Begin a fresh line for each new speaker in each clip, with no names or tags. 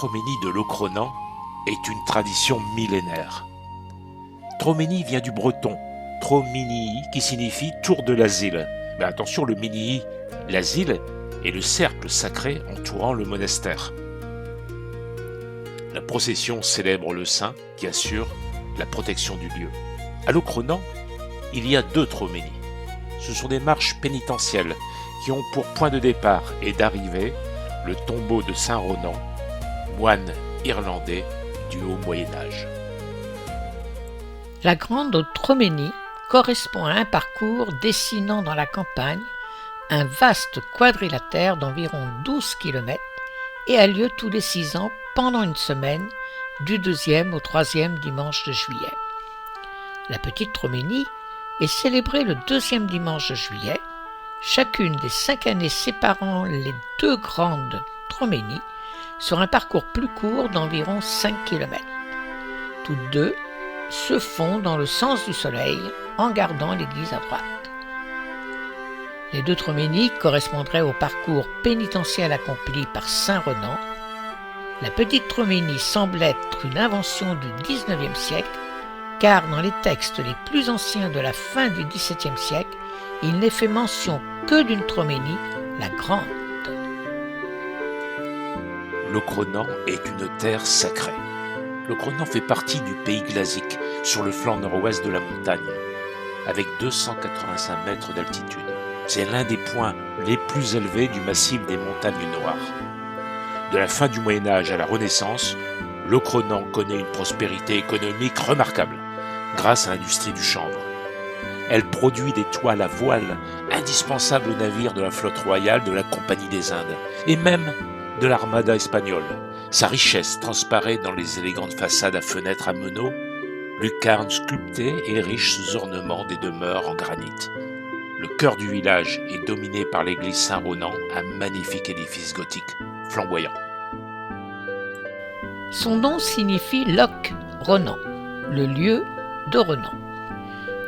Troménie de Locronan est une tradition millénaire. Troménie vient du breton Trominii qui signifie tour de l'asile. Mais attention, le Minii, l'asile, est le cercle sacré entourant le monastère. La procession célèbre le saint qui assure la protection du lieu. À Locronan, il y a 2 Troménies. Ce sont des marches pénitentielles qui ont pour point de départ et d'arrivée le tombeau de Saint Ronan, moine irlandais du Haut Moyen-Âge.
La Grande Troménie correspond à un parcours dessinant dans la campagne un vaste quadrilatère d'environ 12 km et a lieu tous les 6 ans pendant une semaine, du 2e au 3e dimanche de juillet. La Petite Troménie est célébrée le 2e dimanche de juillet, chacune des 5 années séparant les 2 grandes Troménies sur un parcours plus court d'environ 5 km. Toutes deux se font dans le sens du soleil en gardant l'église à droite. Les 2 Troménies correspondraient au parcours pénitentiel accompli par Saint Ronan. La Petite Troménie semble être une invention du XIXe siècle, car dans les textes les plus anciens de la fin du XVIIe siècle, il n'est fait mention que d'une Troménie, la Grande.
Locronan est une terre sacrée. Locronan fait partie du pays glazique, sur le flanc nord-ouest de la montagne, avec 285 mètres d'altitude. C'est l'un des points les plus élevés du massif des montagnes noires. De la fin du Moyen-Âge à la Renaissance, Locronan connaît une prospérité économique remarquable, grâce à l'industrie du chanvre. Elle produit des toiles à voile indispensables aux navires de la flotte royale de la Compagnie des Indes, et même de l'Armada espagnole. Sa richesse transparaît dans les élégantes façades à fenêtres à meneaux, lucarnes sculptées et riches ornements des demeures en granit. Le cœur du village est dominé par l'église Saint-Ronan, un magnifique édifice gothique flamboyant.
Son nom signifie Loch Ronan, le lieu de Ronan.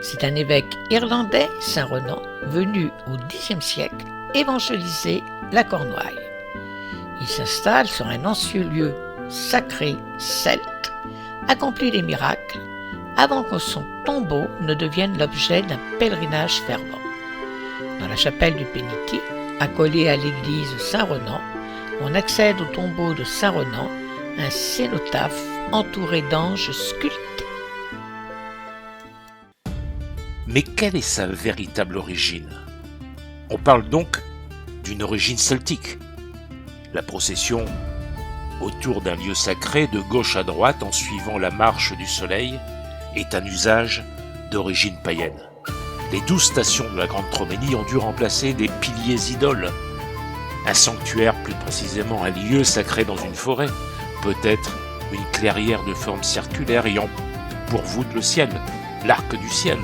C'est un évêque irlandais, Saint Ronan, venu au Xe siècle évangéliser la Cornouaille. Il s'installe sur un ancien lieu sacré celte, accomplit des miracles, avant que son tombeau ne devienne l'objet d'un pèlerinage fervent. Dans la chapelle du Péniti, accolée à l'église Saint-Ronan, on accède au tombeau de Saint-Ronan, un cénotaphe entouré d'anges sculptés.
Mais quelle est sa véritable origine ? On parle donc d'une origine celtique. La procession autour d'un lieu sacré de gauche à droite en suivant la marche du soleil est un usage d'origine païenne. Les 12 stations de la Grande Troménie ont dû remplacer des piliers idoles. Un sanctuaire, plus précisément un lieu sacré dans une forêt, peut-être une clairière de forme circulaire ayant pour voûte le ciel, l'arc du ciel.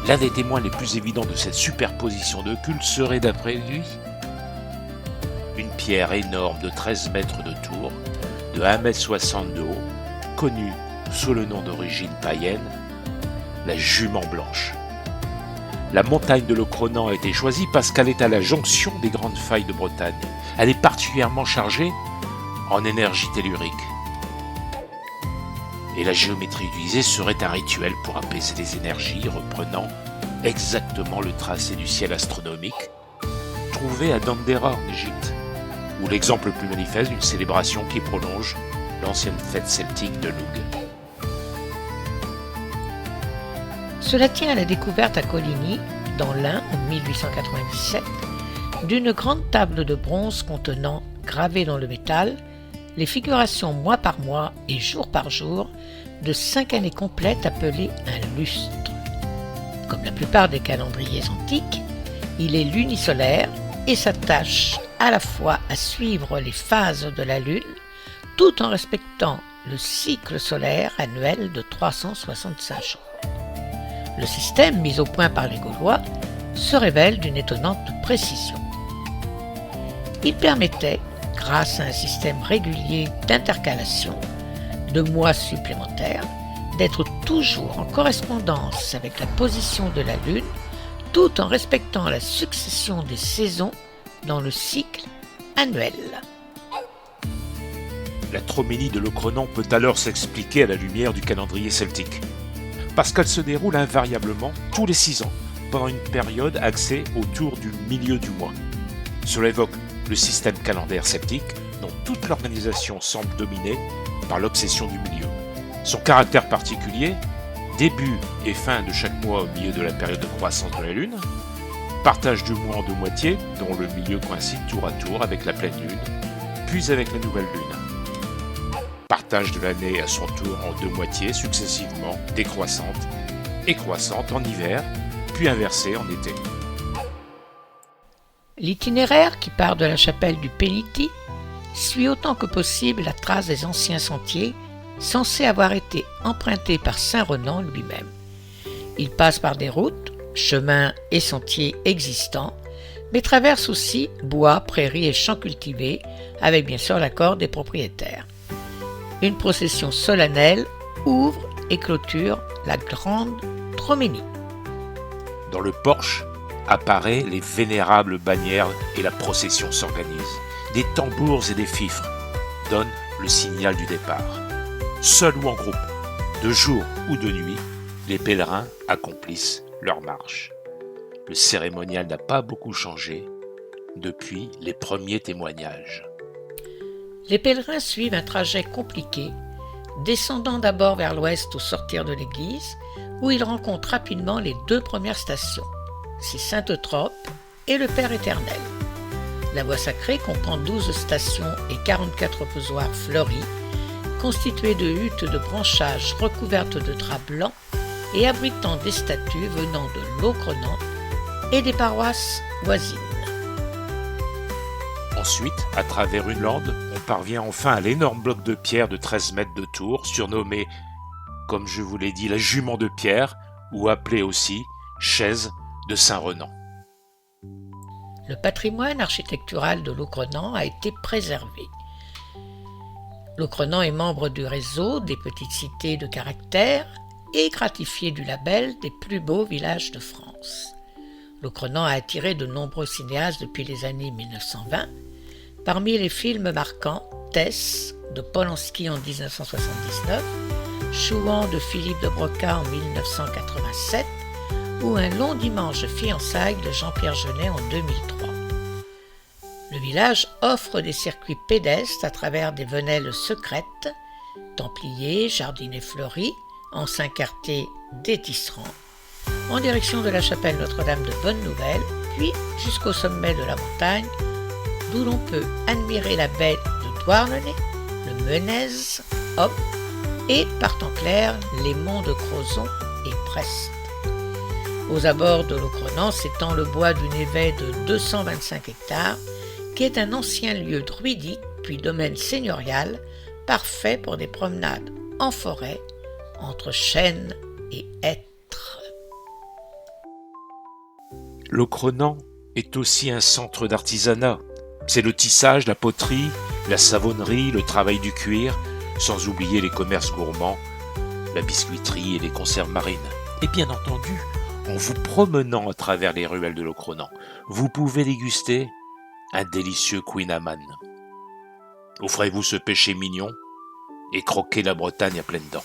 L'un des témoins les plus évidents de cette superposition de cultes serait, d'après lui, une pierre énorme de 13 mètres de tour, de 1,60 m de haut, connue sous le nom d'origine païenne, la Jument Blanche. La montagne de Locronan a été choisie parce qu'elle est à la jonction des grandes failles de Bretagne. Elle est particulièrement chargée en énergie tellurique. Et la géométrie utilisée serait un rituel pour apaiser les énergies, reprenant exactement le tracé du ciel astronomique trouvé à Dendera en Égypte, ou l'exemple le plus manifeste d'une célébration qui prolonge l'ancienne fête celtique de Lugh.
Cela tient à la découverte à Coligny, dans l'Ain, en 1897, d'une grande table de bronze contenant, gravées dans le métal, les figurations mois par mois et jour par jour de 5 années complètes appelées un lustre. Comme la plupart des calendriers antiques, il est lunisolaire et s'attache à la fois à suivre les phases de la Lune tout en respectant le cycle solaire annuel de 365 jours. Le système mis au point par les Gaulois se révèle d'une étonnante précision. Il permettait, grâce à un système régulier d'intercalation de mois supplémentaires, d'être toujours en correspondance avec la position de la Lune, tout en respectant la succession des saisons dans le cycle annuel.
La Troménie de Locronan peut alors s'expliquer à la lumière du calendrier celtique, parce qu'elle se déroule invariablement tous les 6 ans, pendant une période axée autour du milieu du mois. Cela évoque le système calendaire celtique, dont toute l'organisation semble dominée par l'obsession du milieu. Son caractère particulier, début et fin de chaque mois au milieu de la période de croissance de la Lune, partage du mois en 2 moitiés, dont le milieu coïncide tour à tour avec la pleine Lune, puis avec la nouvelle Lune. Partage de l'année à son tour en 2 moitiés successivement décroissantes et croissantes en hiver, puis inversées en été.
L'itinéraire, qui part de la chapelle du Péniti, suit autant que possible la trace des anciens sentiers censés avoir été empruntés par saint Renan lui-même. Il passe par des routes, chemins et sentiers existants, mais traverse aussi bois, prairies et champs cultivés, avec bien sûr l'accord des propriétaires. Une procession solennelle ouvre et clôture la grande Troménie.
Dans le porche apparaissent les vénérables bannières et la procession s'organise. Des tambours et des fifres donnent le signal du départ. Seuls ou en groupe, de jour ou de nuit, les pèlerins accomplissent leur marche. Le cérémonial n'a pas beaucoup changé depuis les premiers témoignages.
Les pèlerins suivent un trajet compliqué, descendant d'abord vers l'ouest au sortir de l'église, où ils rencontrent rapidement les 2 premières stations, c'est Sainte-Eutrope et le Père éternel. La voie sacrée comprend 12 stations et 44 posoirs fleuris, constitués de huttes de branchages recouvertes de draps blancs et abritant des statues venant de Locronan et des paroisses voisines.
Ensuite, à travers une lande, on parvient enfin à l'énorme bloc de pierre de 13 mètres de tour, surnommé, comme je vous l'ai dit, la jument de pierre, ou appelée aussi chaise de Saint-Renan.
Le patrimoine architectural de Locronan a été préservé. Locronan est membre du réseau des petites cités de caractère et gratifié du label des plus beaux villages de France. Locronan a attiré de nombreux cinéastes depuis les années 1920. Parmi les films marquants, Tess de Polanski en 1979, Chouan de Philippe de Broca en 1987 ou Un long dimanche de fiançailles de Jean-Pierre Jeunet en 2003. Le village offre des circuits pédestres à travers des venelles secrètes, templiers, jardinets fleuris, anciens quartiers des tisserands, en direction de la chapelle Notre-Dame de Bonne-Nouvelle, puis jusqu'au sommet de la montagne, d'où l'on peut admirer la baie de Douarnenez, le Menez, Hop, et, par temps clair, les monts de Crozon et Brest. Aux abords de Locronan s'étend le bois du Névet de 225 hectares, qui est un ancien lieu druidique puis domaine seigneurial, parfait pour des promenades en forêt, entre chênes et hêtres.
Locronan est aussi un centre d'artisanat. C'est le tissage, la poterie, la savonnerie, le travail du cuir, sans oublier les commerces gourmands, la biscuiterie et les conserves marines. Et bien entendu, en vous promenant à travers les ruelles de Locronan, vous pouvez déguster un délicieux Queen Amman. Offrez-vous ce péché mignon et croquez la Bretagne à pleines dents.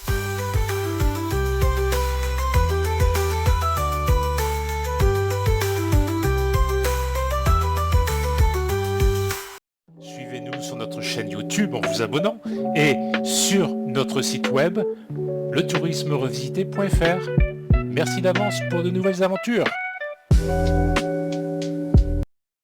Suivez-nous sur notre chaîne YouTube en vous abonnant et sur notre site web letourismerevisité.fr. Merci d'avance pour de nouvelles aventures.